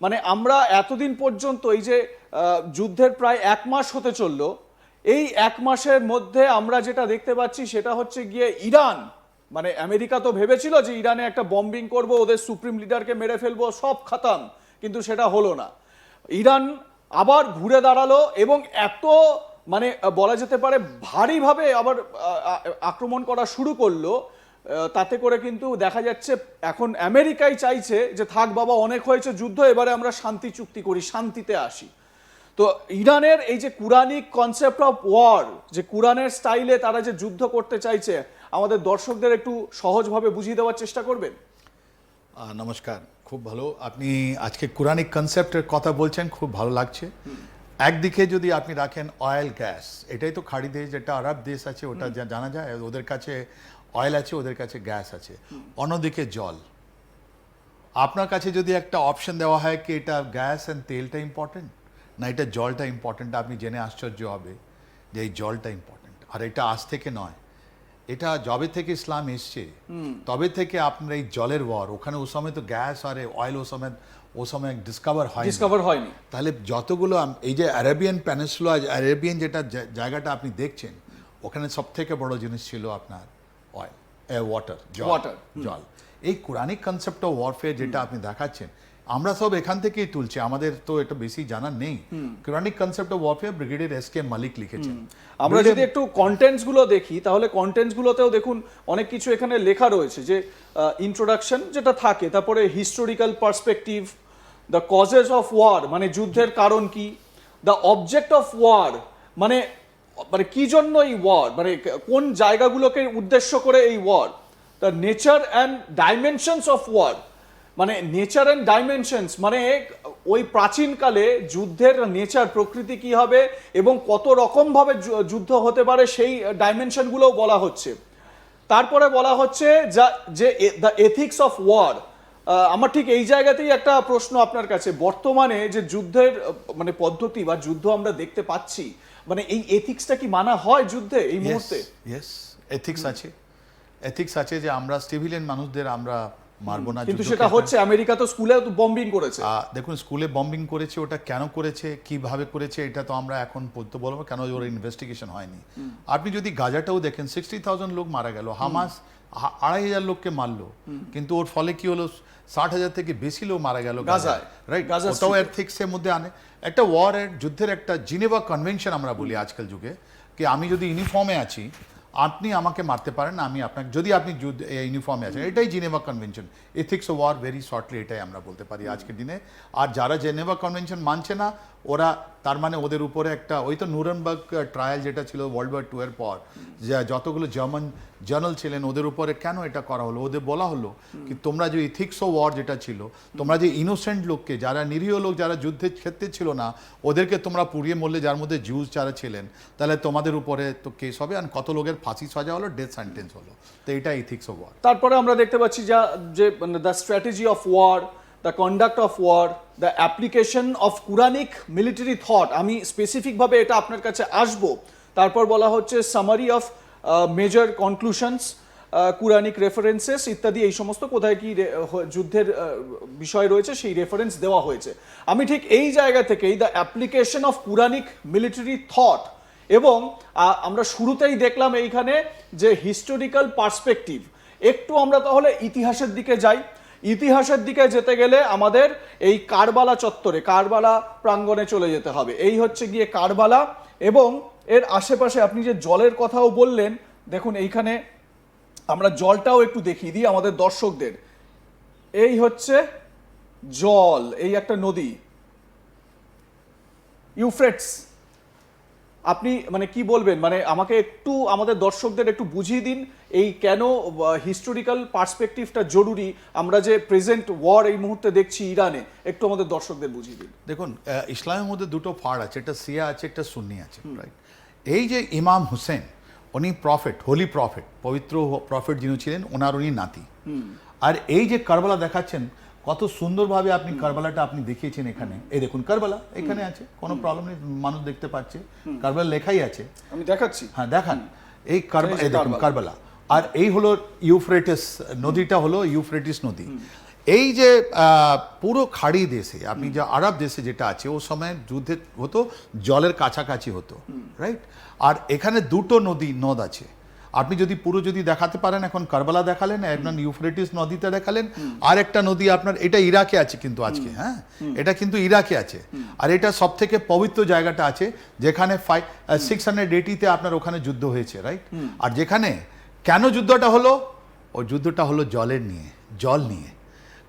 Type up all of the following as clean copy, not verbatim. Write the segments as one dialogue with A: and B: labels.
A: মানে আমরা এতদিন পর্যন্ত এই যে যুদ্ধের প্রায় 1 মাস হতে চললো, এই 1 মাসের মধ্যে আমরা যেটা দেখতে পাচ্ছি সেটা হচ্ছে গিয়ে ইরান, মানে আমেরিকা তো ভেবেছিল যে ইরানে একটা বম্বিং করব, ওদের সুপ্রিম লিডারকে মেরে ফেলবো, সব খতম, কিন্তু সেটা হলো না। ইরান আবার ঘুরে দাঁড়ালো এবং এত মানে বলা যেতে পারে ভারীভাবে আবার আক্রমণ করা শুরু করলো। তাতে করে কিন্তু দেখা যাচ্ছে এখন আমেরিকাই চাইছে যে থাক বাবা, অনেক হয়েছে যুদ্ধ, এবারে আমরা শান্তি চুক্তি করি, শান্তিতে আসি। তো ইরানের এই যে কুরানিক কনসেপ্ট অফ ওয়ার, যে কুরআনের স্টাইলে তারা যে যুদ্ধ করতে চাইছে, আমাদের দর্শকদের একটু সহজভাবে বুঝিয়ে দেওয়ার চেষ্টা করবেন।
B: নমস্কার, খুব ভালো আপনি আজকে কুরানিক কনসেপ্টের কথা বলছেন, খুব ভালো লাগছে। একদিকে যদি আপনি রাখেন অয়েল গ্যাস, এটাই তো খাড়ি দেশ, যেটা আরব দেশ আছে ওটা যা জানা যায়, ওদের কাছে অয়েল আছে, ওদের কাছে গ্যাস আছে। অন্যদিকে জল। আপনার কাছে যদি একটা অপশন দেওয়া হয় কি এটা গ্যাস অ্যান্ড তেলটা ইম্পর্টেন্ট না এটা জলটা ইম্পর্টেন্ট, আপনি জেনে আশ্চর্য হবে যে এই জলটা ইম্পর্টেন্ট। আর এটা আজ থেকে নয়, এটা যবে থেকে ইসলাম এসছে তবে থেকে আপনার এই জলের ওয়ার, ওখানে ও সময় তো গ্যাস আর অয়েল ও সময় ডিসকভার হয়নি। তাহলে যতগুলো এই যে আরেবিয়ান প্যানিনসুলা, আরেবিয়ান যেটা জায়গাটা আপনি দেখছেন, ওখানে সব থেকে বড় জিনিস ছিল আপনার অয়েল, ওয়াটার, জল। এই কুরানিক কনসেপ্ট অফ ওয়ারফেয়ার যেটা আপনি দেখাচ্ছেন, আমরা সব এখান থেকেই তুলছি, আমাদের তো এটা বেশি জানা নেই। Quranic concept of warfare brigadier S K. Malik লিখেছেন।
A: আমরা যদি একটু কন্টেন্টস গুলো দেখি, তাহলে কন্টেন্টস গুলোতেও দেখুন অনেক কিছু এখানে লেখা রয়েছে, যে ইন্ট্রোডাকশন যেটা থাকে, তারপরে historical perspective, the causes of war মানে যুদ্ধের কারণ কি, দ্য অবজেক্ট অফ ওয়ার মানে মানে কি জন্য এই ওয়ার, মানে কোন জায়গাগুলোকে উদ্দেশ্য করে এই war, the nature and dimensions of war, মানে নেচার অ্যান্ড ডাইমেনশনস মানে ওই প্রাচীনকালে যুদ্ধের নেচার, প্রকৃতি কি হবে এবং কত রকম ভাবে যুদ্ধ হতে পারে, সেই ডাইমেনশনগুলোও বলা হচ্ছে। তারপরে বলা হচ্ছে যে দ্য এথিক্স অফ ওয়ার। আমার ঠিক এই জায়গাতেই একটা প্রশ্ন আপনার কাছে, বর্তমানে যে যুদ্ধের মানে পদ্ধতি বা যুদ্ধ আমরা দেখতে পাচ্ছি, মানে এই এথিক্সটা কি মানা হয় যুদ্ধে এই মুহূর্তে?
B: ইয়েস, এথিক্স আছে যে আমরা সিভিলিয়ান মানুষদের আমরা মারবো না,
A: কিন্তু সেটা হচ্ছে আমেরিকা তো স্কুলে বম্বিং করেছে।
B: দেখুন, স্কুলে বম্বিং করেছে, ওটা কেন করেছে, কিভাবে করেছে, এটা তো আমরা এখন বলতে বলবো, কেন ওর ইনভেস্টিগেশন হয়নি। আপনি যদি গাজাটাও দেখেন, 60,000 লোক মারা গেল, হামাস 2,500 লোককে মারলো, কিন্তু ওর ফলে কি হলো, 60,000 থেকে বেশি লোক মারা গেল গাজায়, রাইট? ওটাও এথিক্সের মধ্যে আনে। একটা ওয়ারের, যুদ্ধের একটা জিনেভা কনভেনশন আমরা বলি আজকাল যুগে, কি আমি যদি ইউনিফর্মে আছি, আপনি আমাকে মারতে পারেন না, আমি আপনাকে, যদি আপনি ইউনিফর্মে আছেন, এটাই Geneva convention. Ethics of were very shortly এটাই আমরা বলতে পারি আজকের দিনে। আর যারা জেনেভা কনভেনশন মানছে না, ওরা তার মানে ওদের উপরে একটা, ওই তো নুরেনবার্গ ট্রায়াল যেটা ছিল ওয়ার্ল্ড ওয়ার 2 এর পর, যতগুলো জার্মান জার্নাল ছিলেন ওদের উপরে কেন এটা করা হলো, ওদের বলা হলো কি তোমরা যে এথিক্স অফ ওয়ার যেটা ছিল, তোমরা যে ইনোসেন্ট লোককে, যারা নিরীহ লোক, যারা যুদ্ধের ক্ষেত্রে ছিল না, ওদেরকে তোমরা পুড়িয়ে মরলে, যার মধ্যে জিউস যারা ছিলেন, তাহলে তোমাদের উপরে তো কেস হবে, আর কত লোকের ফাঁসি সাজা হলো, ডেথ সেন্টেন্স হলো। তো এটা এথিক্স অফ ওয়ার।
A: তারপরে আমরা দেখতে পাচ্ছি যে the strategy of war, the conduct of war, the application of Quranic military thought. আমি স্পেসিফিকভাবে এটা আপনার কাছে আসব। তারপর বলা হচ্ছে summary of major conclusions, Quranic references ইত্যাদি, এই সমস্ত কোথায় কি যুদ্ধের বিষয় রয়েছে সেই রেফারেন্স দেওয়া হয়েছে। আমি ঠিক এই জায়গা থেকেই the application of Quranic military thought, এবং আমরা শুরুতেই দেখলাম এইখানে যে হিস্টোরিক্যাল পার্সপেক্টিভ। একটু আমরা তাহলে ইতিহাসের দিকে যাই। ইতিহাসের দিকে যেতে গেলে আমাদের এই কারবালা চত্বরে, কারবালা প্রাঙ্গণে চলে যেতে হবে। এই হচ্ছে গিয়ে কারবালা, এবং এর আশেপাশে আপনি যে জলের কথাও বললেন, দেখুন এইখানে আমরা জলটাও একটু দেখিয়ে দিই আমাদের দর্শকদের। এই হচ্ছে জল, এই একটা নদী ইউফ্রেটস। আপনি মানে কি বলবেন, মানে আমাকে একটু আমাদের দর্শকদের একটু বুঝিয়ে দিন এই কেন হিস্টোরিক্যাল পার্সপেক্টিভটা জরুরি, আমরা যে প্রেজেন্ট ওয়ার এই মুহূর্তে দেখছি ইরানে, একটু আমাদের দর্শকদের বুঝিয়ে দিন।
B: দেখুন, ইসলামের মধ্যে দুটো ফাড় আছে, একটা শিয়া আছে, একটা সুন্নি আছে, রাইট? এই যে ইমাম হুসেন, উনি প্রফেট, হোলি প্রফেট, পবিত্র প্রফেট যিনি ছিলেন, উনি নাতি। আর এই যে কারবালা দেখাচ্ছেন, কত সুন্দরভাবে আপনি কারবালাটা আপনি দেখিয়েছেন এখানে। এই দেখুন কারবালা এখানে আছে, কোনো প্রবলেম নেই, মানুষ দেখতে পাচ্ছে, কারবালা লেখাই আছে,
A: আমি দেখাচ্ছি,
B: হ্যাঁ দেখান। এই কারবালা, কারবালা। আর এই হলো ইউফ্রেটিস নদীটা, হলো ইউফ্রেটিস নদী। এই যে পুরো খাড়ি দেশে আপনি যে আরব দেশে যেটা আছে ও সময় যুদ্ধে হতো জলের কাছাকাছি হতো, রাইট? আর এখানে দুটো নদ আছে। আপনি যদি পুরো যদি দেখাতে পারেন, এখন কারবালা দেখালেন, একজন ইউফ্রেটিস নদীতে দেখালেন, আর একটা নদী আপনার এটা ইরাকে আছে কিন্তু আজকে, হ্যাঁ, এটা কিন্তু ইরাকে আছে। আর এটা সব থেকে পবিত্র জায়গাটা আছে যেখানে 680-তে আপনার ওখানে যুদ্ধ হয়েছে, রাইট? আর যেখানে কেন যুদ্ধটা হলো, ওই যুদ্ধটা হলো জল নিয়ে।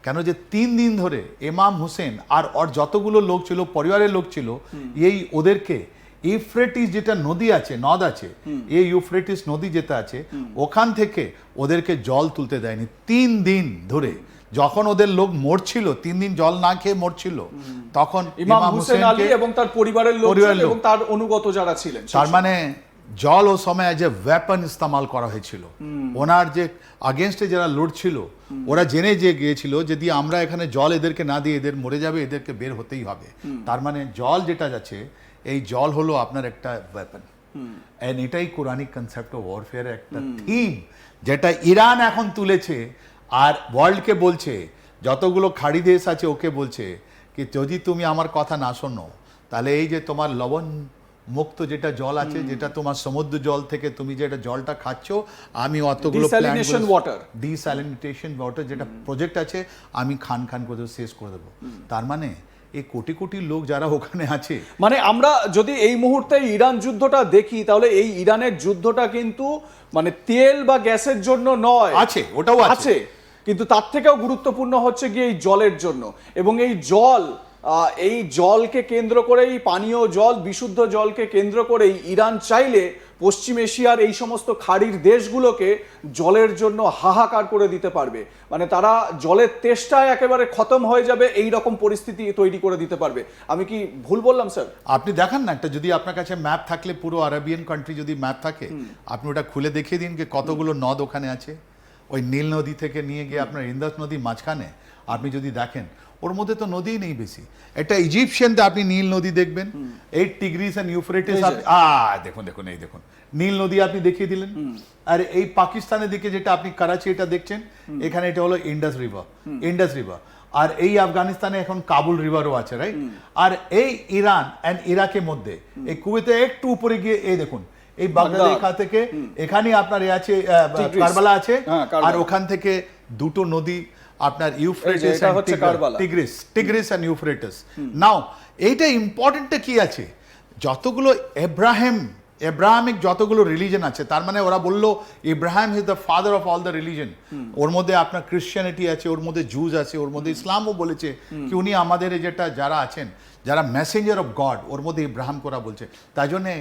B: কেন যে 3 দিন ধরে ইমাম হুসেন আর ওর যতগুলো লোক ছিল, পরিবারের লোক ছিল, এই ওদেরকে ইউফ্রেটিস যেটা নদ আছে, এই ইউফ্রেটিস নদী যেটা আছে ওখান থেকে ওদেরকে জল তুলতে দেয়নি 3 দিন ধরে। যখন ওদের লোক মরছিল, 3 দিন জল না খেয়ে মরছিল, তখন
A: ইমাম হুসেন আলী এবং তার পরিবারের লোক এবং তার অনুগত যারা ছিলেন,
B: তার মানে জল ও সময় যে ওয়েপন ইস্তেমাল করা হয়েছিল, ওনার যে আগেনস্টে যারা লড়ছিল ওরা জেনে যে গিয়েছিল যদি আমরা এখানে জল এদেরকে না দিয়ে এদের মরে যাবে, এদেরকে বের হতেই হবে। তার মানে জল যেটা যাচ্ছে, এই জল হলো আপনার একটা ওয়েপন। এন্ড এটাই কোরআনিক কনসেপ্ট অফ ওয়ারফেয়ার একটা থিম যেটা ইরান এখন তুলেছে আর ওয়ার্ল্ডকে বলছে, যতগুলো খাড়ি দেশ আছে ওকে বলছে কি যদি তুমি আমার কথা না শোনো তাহলে এই যে তোমার লবণ মুক্ত যেটা জল আছে, যেটা তোমার সমুদ্র জল থেকে তুমি যেটা জলটা খাচ্ছ, আমি অতগুলো
A: ডিস্যালিনেশন
B: ওয়াটার যেটা প্রজেক্ট আছে আমি খান করে শেষ করে দেবো। তার মানে এই কোটি কোটি লোক যারা ওখানে আছে,
A: মানে আমরা যদি এই মুহূর্তে ইরান যুদ্ধটা দেখি তাহলে এই ইরানের যুদ্ধটা কিন্তু মানে তেল বা গ্যাসের জন্য নয়,
B: আছে ওটাও আছে,
A: কিন্তু তার থেকেও গুরুত্বপূর্ণ হচ্ছে গিয়ে এই জলের জন্য। এবং এই জলকে কেন্দ্র করেই, পানীয় জল, বিশুদ্ধ জলকে কেন্দ্র করেই ইরান চাইলে পশ্চিম এশিয়ার এই সমস্ত খাড়ির দেশগুলোকে জলের জন্য হাহাকার করে দিতে পারবে। মানে তারা জলের তেষ্টায় একেবারে খতম হয়ে যাবে, এই রকম পরিস্থিতি তৈরি করে দিতে পারবে। আমি কি ভুল বললাম স্যার?
B: আপনি দেখান না, একটা যদি আপনার কাছে ম্যাপ থাকলে, পুরো আরবিয়ান কান্ট্রি যদি ম্যাপ থাকে, আপনি ওটা খুলে দেখিয়ে দিন যে কতগুলো নদ ওখানে আছে। ওই নীল নদী থেকে নিয়ে গিয়ে আপনার ইন্দাস নদী মাঝখানে আপনি যদি দেখেন, ওর মধ্যে তো নদীই নেই বেশি। একটা ইজিপশিয়ানতে আপনি নীল নদী দেখবেন, এই টিগ্রিস এন্ড ইউফ্রেটিস, দেখুন এই দেখুন নীল নদী আপনি দেখিয়ে দিলেন। আর এই পাকিস্তানের দিকে যেটা আপনি করাচি এটা দেখছেন, এখানে এটা হলো ইন্ডাস রিভার। আর এই আফগানিস্তানে এখন কাবুল রিভারও আছে, রাইট? আর এই ইরান এন্ড ইরাকের মধ্যে এই কুয়েতে একটু উপরে গিয়ে এই দেখুন, এই বাগদাদ এখান থেকে এখানে আপনার এ আছে কারবালা আছে, আর ওখান থেকে দুটো নদী আপনার ইউফ্রেটিস এন্ড টিগ্রিস এন্ড ইউফ্রেটিস। নাও এইটা ইম্পর্টেন্টটা কি আছে, যতগুলো এব্রাহামিক যতগুলো রিলিজন আছে, তার মানে ওরা বললো Ibrahim is the father of all the religion. ওর মধ্যে আপনার ক্রিশ্চিয়ানিটি আছে, ওর মধ্যে জুজ আছে, ওর মধ্যে ইসলামও বলেছে কি উনি আমাদের যেটা যারা আছেন, যারা মেসেঞ্জার অফ গড, ওর মধ্যে ইব্রাহিম করা বলছে। তাই জন্যে